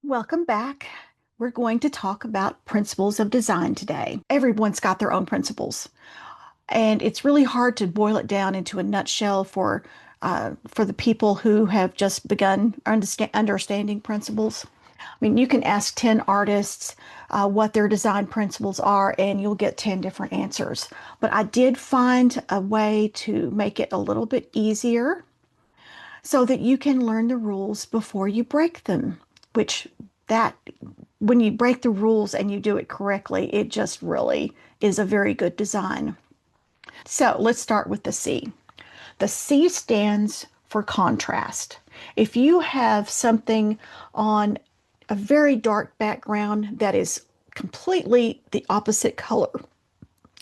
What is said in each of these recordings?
Welcome back. We're going to talk about principles of design today. Everyone's got their own principles, and it's really hard to boil it down into a nutshell for the people who have just begun understanding principles. I mean, you can ask 10 artists what their design principles are, and you'll get 10 different answers. But I did find a way to make it a little bit easier so that you can learn the rules before you break them, which that when you break the rules and you do it correctly, it just really is a very good design. So let's start with the C. The C stands for contrast. If you have something on a very dark background that is completely the opposite color,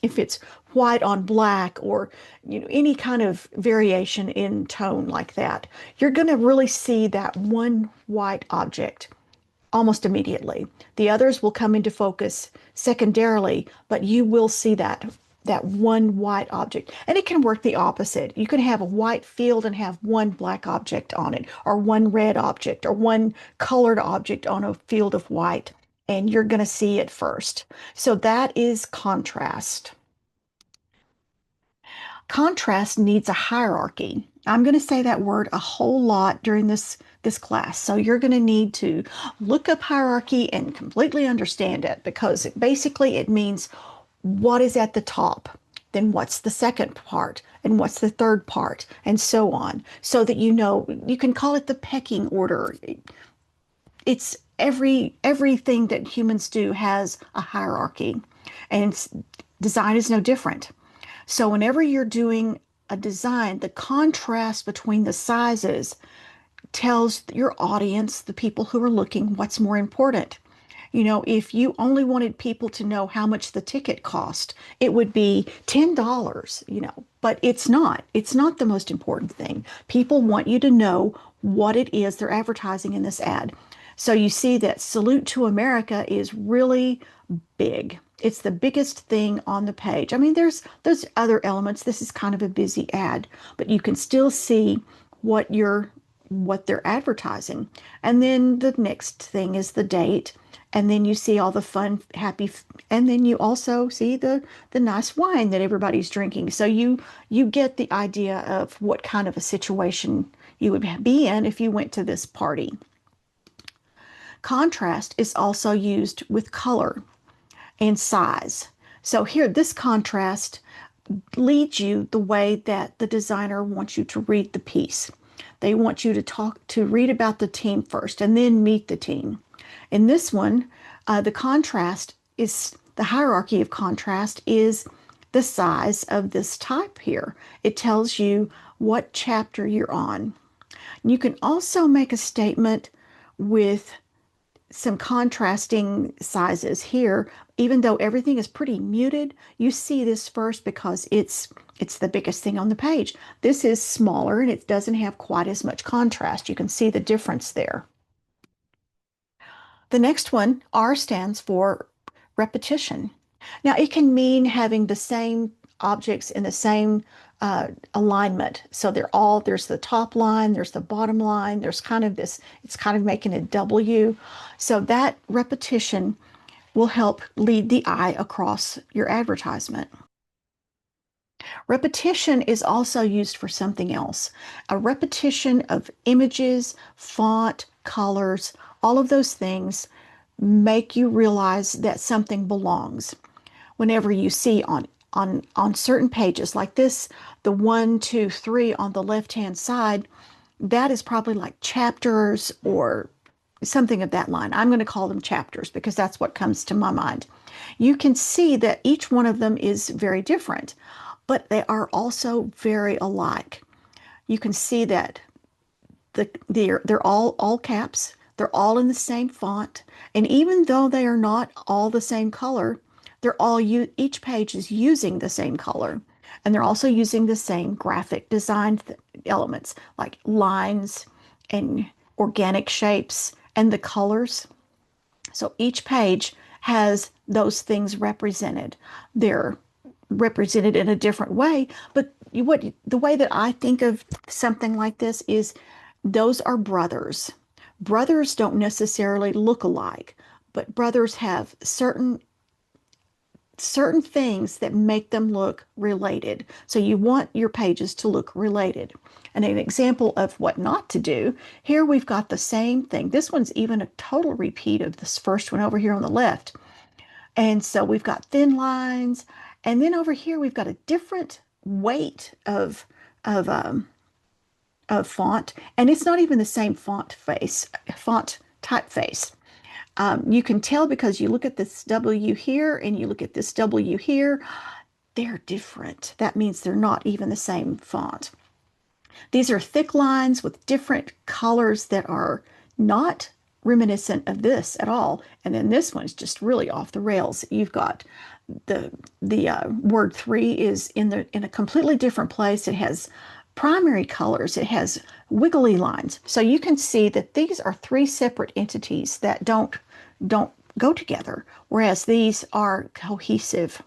if it's white on black or any kind of variation in tone like that, you're going to really see that one white object almost immediately. The others will come into focus secondarily, but you will see that one white object. And it can work the opposite. You can have a white field and have one black object on it, or one red object, or one colored object on a field of white, and you're going to see it first. So that is contrast. Contrast needs a hierarchy. I'm going to say that word a whole lot during this class. So you're going to need to look up hierarchy and completely understand it because basically it means what is at the top, then what's the second part, and what's the third part, and so on, so that you can call it the pecking order. It's everything that humans do has a hierarchy, and design is no different. So whenever you're doing a design, the contrast between the sizes tells your audience, the people who are looking, what's more important. If you only wanted people to know how much the ticket cost, it would be $10, but it's not. It's not the most important thing. People want you to know what it is they're advertising in this ad. So you see that Salute to America is really big. It's the biggest thing on the page. I mean, there's other elements. This is kind of a busy ad, but you can still see what they're advertising. And then the next thing is the date. And then you see all the fun, happy, and then you also see the nice wine that everybody's drinking. So you get the idea of what kind of a situation you would be in if you went to this party. Contrast is also used with color and size. So here, this contrast leads you the way that the designer wants you to read the piece. They want you to read about the team first and then meet the team. In this one, the hierarchy of contrast is the size of this type here. It tells you what chapter you're on. You can also make a statement with some contrasting sizes here. Even though everything is pretty muted, you see this first because it's the biggest thing on the page. This is smaller and it doesn't have quite as much contrast. You can see the difference there. The next one, R, stands for repetition. Now, it can mean having the same objects in the same alignment. So there's the top line, there's the bottom line, there's kind of this, it's kind of making a W. So that repetition will help lead the eye across your advertisement. Repetition is also used for something else. A repetition of images, font, colors, all of those things make you realize that something belongs. Whenever you see on certain pages like this, the 1, 2, 3 on the left-hand side, that is probably like chapters or something of that line. I'm going to call them chapters because that's what comes to my mind. You can see that each one of them is very different, but they are also very alike. You can see that they're all caps. They're all in the same font, and even though they are not all the same color, each page is using the same color, and they're also using the same graphic design elements like lines and organic shapes and the colors. So each page has those things represented. They're represented in a different way, but the way that I think of something like this is those are brothers. Brothers don't necessarily look alike, but brothers have certain things that make them look related. So you want your pages to look related. And an example of what not to do, here we've got the same thing. This one's even a total repeat of this first one over here on the left. And so we've got thin lines, and then over here we've got a different weight of um, of font, and it's not even the same font typeface. You can tell because you look at this W here and you look at this W here, they're different. That means they're not even the same font. These are thick lines with different colors that are not reminiscent of this at all. And then this one's just really off the rails. You've got the word three is in a completely different place. It has primary colors. It has wiggly lines. So you can see that these are three separate entities that don't go together, whereas these are cohesive.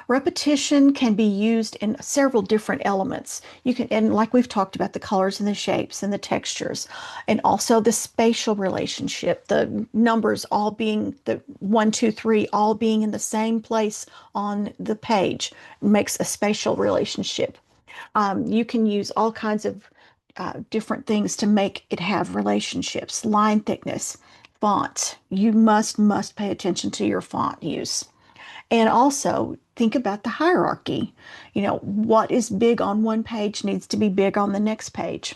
Repetition can be used in several different elements. You can, and like we've talked about, the colors and the shapes and the textures, and also the spatial relationship, the numbers all being the 1, 2, 3, all being in the same place on the page makes a spatial relationship. You can use all kinds of different things to make it have relationships, line thickness, font. You must pay attention to your font use. And also think about the hierarchy. You know, what is big on one page needs to be big on the next page.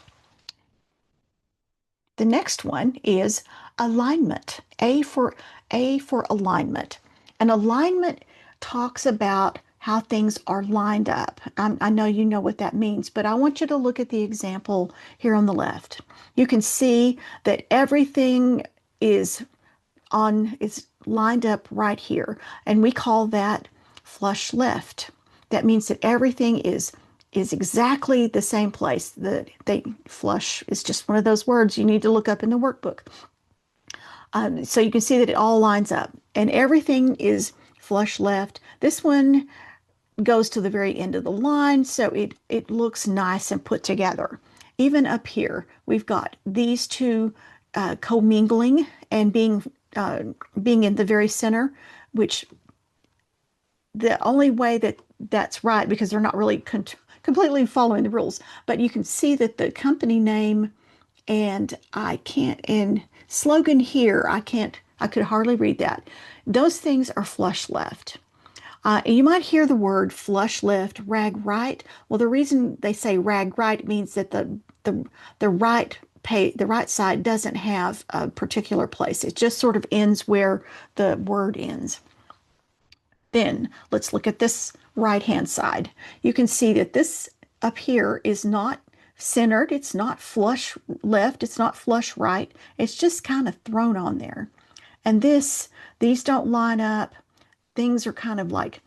The next one is alignment. A for alignment. And alignment talks about how things are lined up. I know you know what that means, but I want you to look at the example here on the left. You can see that everything is lined up right here, and we call that flush left. That means that everything is exactly the same place. Flush is just one of those words you need to look up in the workbook. So you can see that it all lines up, and everything is flush left. This one goes to the very end of the line, so it looks nice and put together. Even up here, we've got these two commingling and being in the very center, which the only way that that's right, because they're not really completely following the rules, but you can see that the company name and slogan here, I could hardly read that. Those things are flush left. You might hear the word flush left, rag right. Well, the reason they say rag right means that the right side doesn't have a particular place. It just sort of ends where the word ends. Then let's look at this right-hand side. You can see that this up here is not centered. It's not flush left. It's not flush right. It's just kind of thrown on there. And these don't line up. Things are kind of like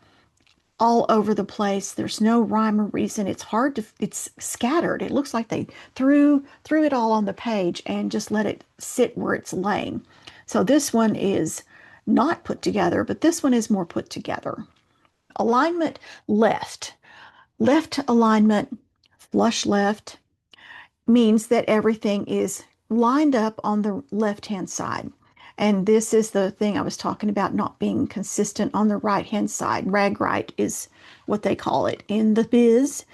all over the place. There's no rhyme or reason. It's scattered. It looks like they threw it all on the page and just let it sit where it's laying. So this one is not put together, but this one is more put together. Alignment left. Left alignment, flush left, means that everything is lined up on the left-hand side. And this is the thing I was talking about not being consistent on the right-hand side. Rag right is what they call it in the biz.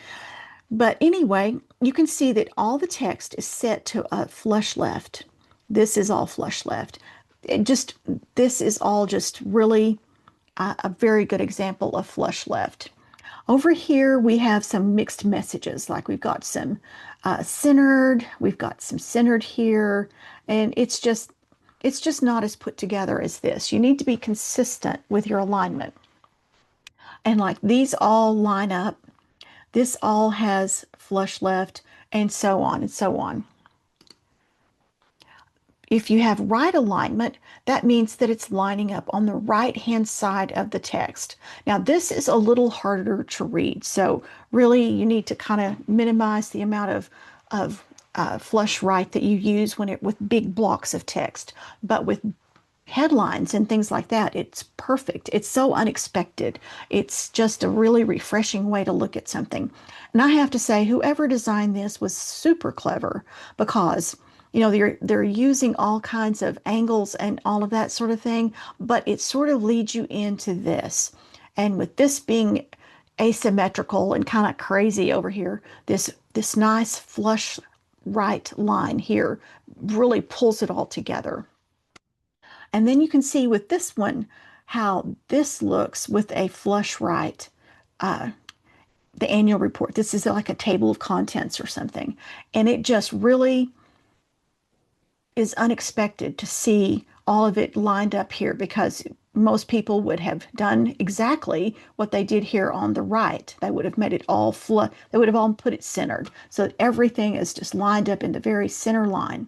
But anyway, you can see that all the text is set to a flush left. This is all flush left. This is all just really a very good example of flush left. Over here, we have some mixed messages, like we've got some centered, we've got some centered here, and it's just not as put together as this. You need to be consistent with your alignment. And like these all line up, this all has flush left, and so on and so on. If you have right alignment, that means that it's lining up on the right-hand side of the text. Now, this is a little harder to read, so really you need to kind of minimize the amount of flush right that you use with big blocks of text. But with headlines and things like that. It's perfect. It's so unexpected. It's just a really refreshing way to look at something. And I have to say, whoever designed this was super clever because, they're using all kinds of angles and all of that sort of thing, but it sort of leads you into this. And with this being asymmetrical and kind of crazy over here, this nice flush right line here really pulls it all together. And then you can see with this one how this looks with a flush right, uh, the annual report. This is like a table of contents or something. And it just really is unexpected to see all of it lined up here because most people would have done exactly what they did here on the right. They would have made it all they would have all put it centered so that everything is just lined up in the very center line.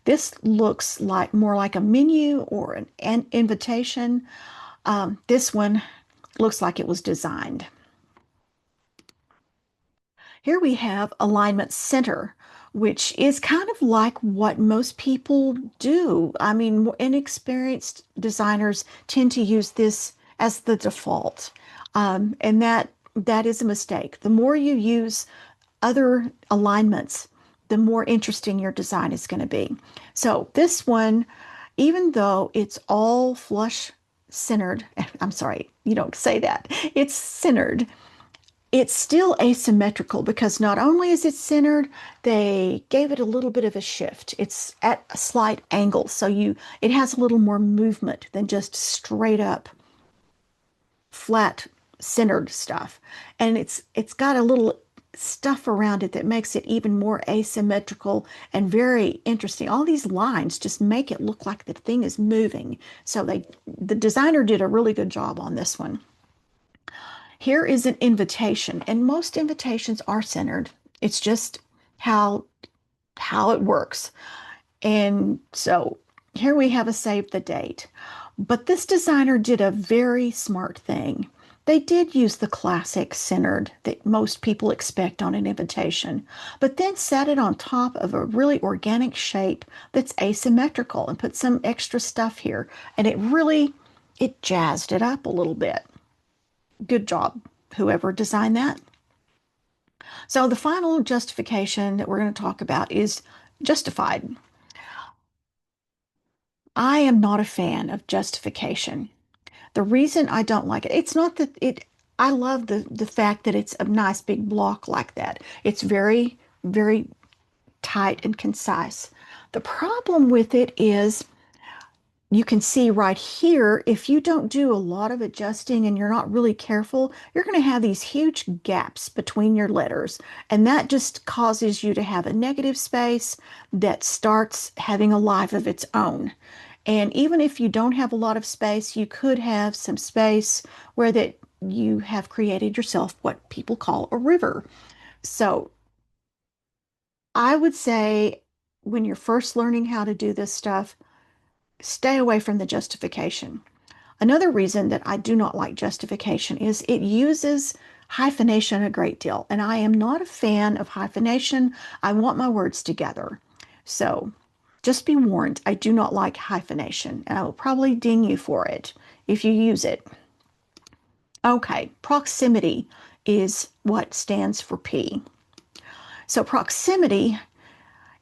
This looks like more like a menu or an invitation. This one looks like it was designed. Here we have alignment center, which is kind of like what most people do. I mean, inexperienced designers tend to use this as the default. And that is a mistake. The more you use other alignments, the more interesting your design is going to be. So this one, even though it's all flush centered, I'm sorry, you don't say that, it's centered. It's still asymmetrical because not only is it centered, they gave it a little bit of a shift. It's at a slight angle, so it has a little more movement than just straight up flat centered stuff. And it's got a little stuff around it that makes it even more asymmetrical and very interesting. All these lines just make it look like the thing is moving. So the designer did a really good job on this one. Here is an invitation, and most invitations are centered. It's just how it works. And so here we have a save the date. But this designer did a very smart thing. They did use the classic centered that most people expect on an invitation, but then set it on top of a really organic shape that's asymmetrical and put some extra stuff here. And it jazzed it up a little bit. Good job, whoever designed that. So the final justification that we're going to talk about is justified. I am not a fan of justification. The reason I don't like it, it's not that I love the fact that it's a nice big block like that. It's very, very tight and concise. The problem with it is you can see right here, if you don't do a lot of adjusting and you're not really careful, you're going to have these huge gaps between your letters. And that just causes you to have a negative space that starts having a life of its own. And even if you don't have a lot of space, you could have some space where that you have created yourself what people call a river. So I would say when you're first learning how to do this stuff, stay away from the justification. Another reason that I do not like justification is it uses hyphenation a great deal, and I am not a fan of hyphenation. I want my words together. So just be warned, I do not like hyphenation, and I will probably ding you for it if you use it. Okay, proximity is what stands for P. So proximity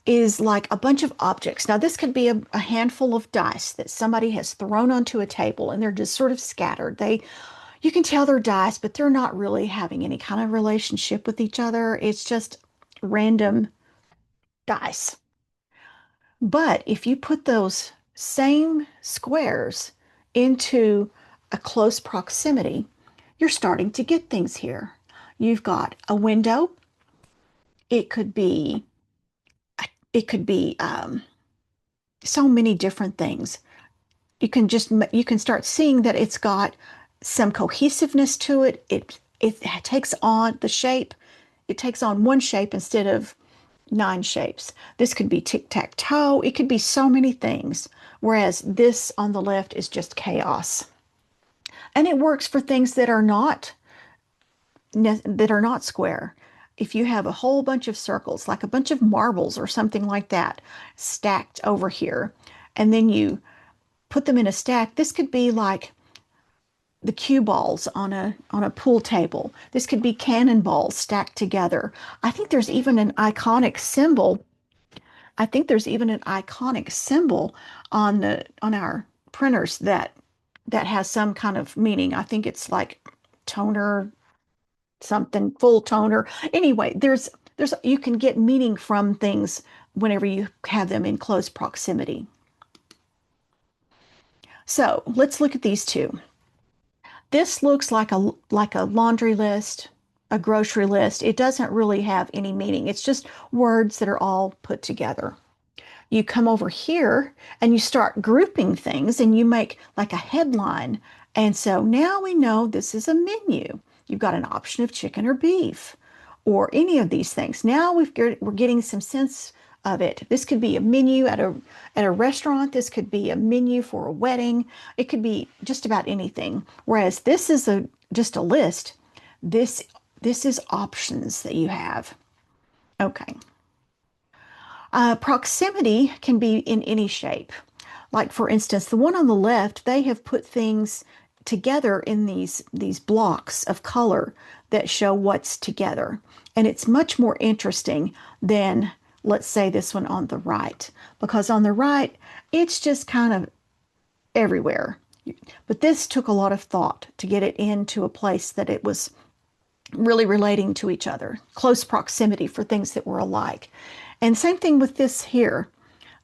is like a bunch of objects. Now, this could be a handful of dice that somebody has thrown onto a table and they're just sort of scattered. You can tell they're dice, but they're not really having any kind of relationship with each other. It's just random dice. But if you put those same squares into a close proximity, you're starting to get things here. You've got a window. It could be it could be so many different things. You can start seeing that it's got some cohesiveness to it. It takes on the shape. It takes on one shape instead of nine shapes. This could be tic-tac-toe. It could be so many things. Whereas this on the left is just chaos. And it works for things that are not square. If you have a whole bunch of circles, like a bunch of marbles or something like that, stacked over here, and then you put them in a stack. This could be like the cue balls on a pool table. This could be cannonballs stacked together. I think there's even an iconic symbol. I think there's even an iconic symbol on our printers that has some kind of meaning. I think it's like toner, something, full toner. Anyway, there's you can get meaning from things whenever you have them in close proximity. So let's look at these two. This looks like a laundry list, a grocery list. It doesn't really have any meaning. It's just words that are all put together. You come over here and you start grouping things and you make like a headline. And so now we know this is a menu. You've got an option of chicken or beef or any of these things. Now we're getting some sense of it. This could be a menu at a restaurant. This could be a menu for a wedding. It could be just about anything. Whereas this is just a list. This this is options that you have. Okay. Proximity can be in any shape. Like for instance, the one on the left, they have put things together in these blocks of color that show what's together. And it's much more interesting than, let's say, this one on the right, because on the right, it's just kind of everywhere. But this took a lot of thought to get it into a place that it was really relating to each other, close proximity for things that were alike. And same thing with this here,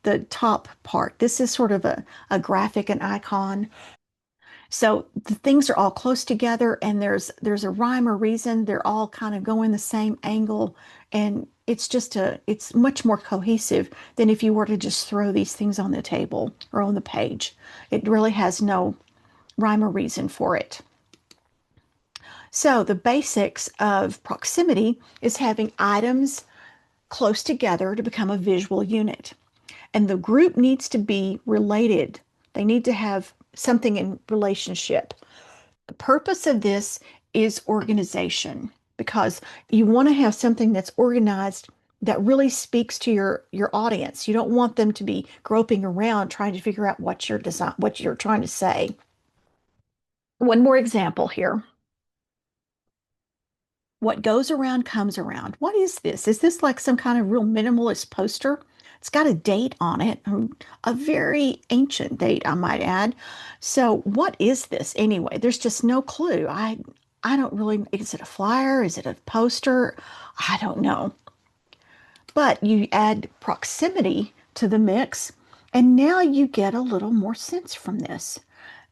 the top part. This is sort of a graphic, an icon. So the things are all close together and there's a rhyme or reason. They're all kind of going the same angle. And it's much more cohesive than if you were to just throw these things on the table or on the page. It really has no rhyme or reason for it. So the basics of proximity is having items close together to become a visual unit. And the group needs to be related. They need to have something in relationship. The purpose of this is organization because you want to have something that's organized that really speaks to your audience. You don't want them to be groping around trying to figure out what you're trying to say. One more example here. What goes around comes around. What is this? Is this like some kind of real minimalist poster? It's got a date on it, a very ancient date, I might add. So what is this anyway? There's just no clue. I don't really, is it a flyer? Is it a poster? I don't know. But you add proximity to the mix, and now you get a little more sense from this.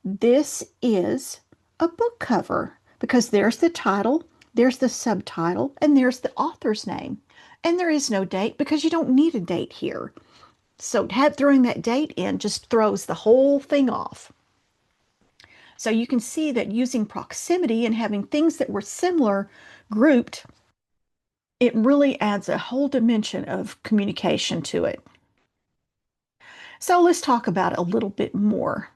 This is a book cover because there's the title, there's the subtitle, and there's the author's name. And there is no date because you don't need a date here. So throwing that date in just throws the whole thing off. So you can see that using proximity and having things that were similar grouped, it really adds a whole dimension of communication to it. So let's talk about it a little bit more.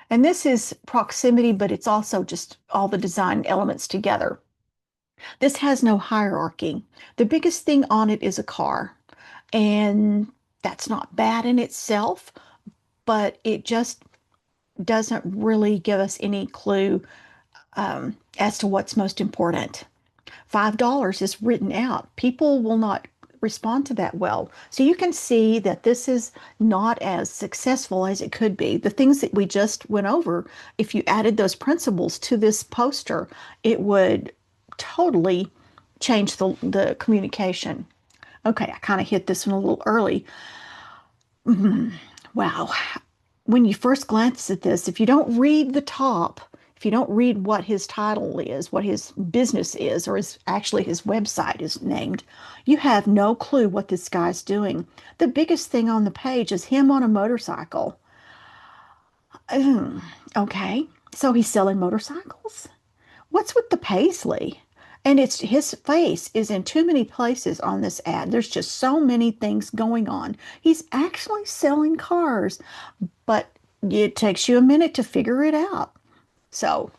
And this is proximity, but it's also just all the design elements together. This has no hierarchy. The biggest thing on it is a car. And that's not bad in itself, but it just doesn't really give us any clue as to what's most important. $5 is written out. People will not respond to that well. So you can see that this is not as successful as it could be. The things that we just went over, if you added those principles to this poster, it would totally change the communication. Okay, I kind of hit this one a little early. Wow. When you first glance at this, if you don't read the top, if you don't read what his title is, what his business is, or actually his website is named, you have no clue what this guy's doing. The biggest thing on the page is him on a motorcycle. Okay, so he's selling motorcycles? What's with the paisley? And it's his face is in too many places on this ad. There's just so many things going on. He's actually selling cars, but it takes you a minute to figure it out. So,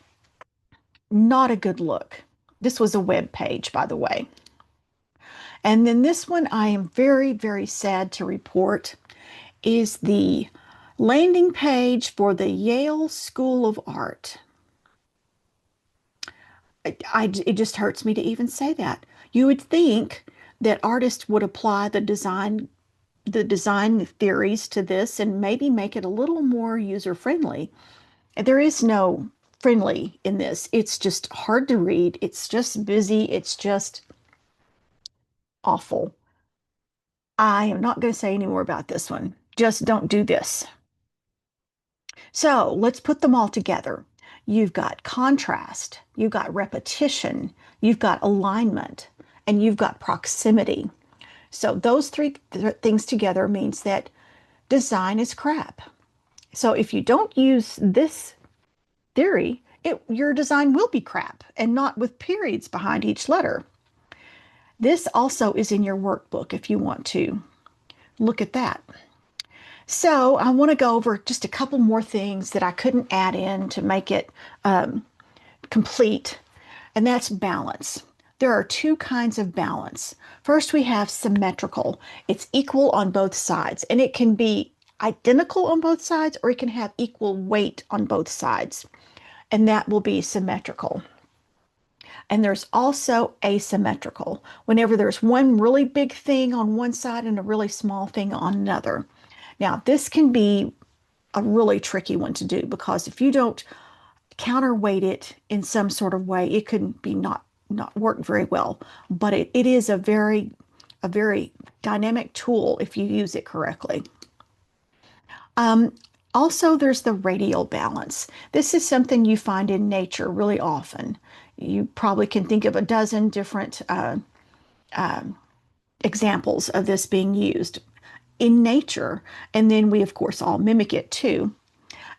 not a good look. This was a web page, by the way. And then this one I am very, very sad to report is the Landing page for the Yale School of Art. It just hurts me to even say that. You would think that artists would apply the design theories to this and maybe make it a little more user friendly. There is no friendly in this. It's just hard to read. It's just busy. It's just awful. I am not going to say any more about this one. Just don't do this. So let's put them all together. You've got contrast, you've got repetition, you've got alignment, and you've got proximity. So those three things together means that design is crap. So if you don't use this theory, your design will be crap and not with periods behind each letter. This also is in your workbook if you want to look at that. So I want to go over just a couple more things that I couldn't add in to make it complete, and that's balance. There are two kinds of balance. First, we have symmetrical. It's equal on both sides, and it can be identical on both sides, or it can have equal weight on both sides, and that will be symmetrical. And there's also asymmetrical, whenever there's one really big thing on one side and a really small thing on another. Now, this can be a really tricky one to do because if you don't counterweight it in some sort of way, it could be not work very well. But it is a very dynamic tool if you use it correctly. Um, Also, there's the radial balance. This is something you find in nature really often. You probably can think of a dozen different examples of this being used in nature. And then we, of course, all mimic it too.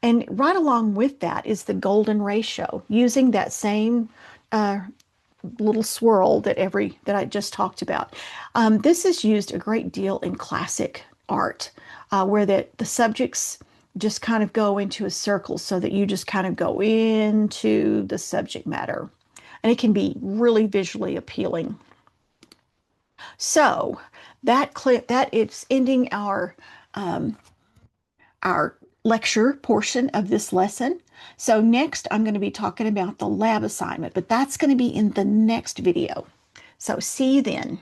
And right along with that is the golden ratio, using that same little swirl that I just talked about. This is used a great deal in classic art, where the subjects just kind of go into a circle so that you just kind of go into the subject matter. And it can be really visually appealing. So that is ending our lecture portion of this lesson. So next I'm going to be talking about the lab assignment, but that's going to be in the next video. So see you then.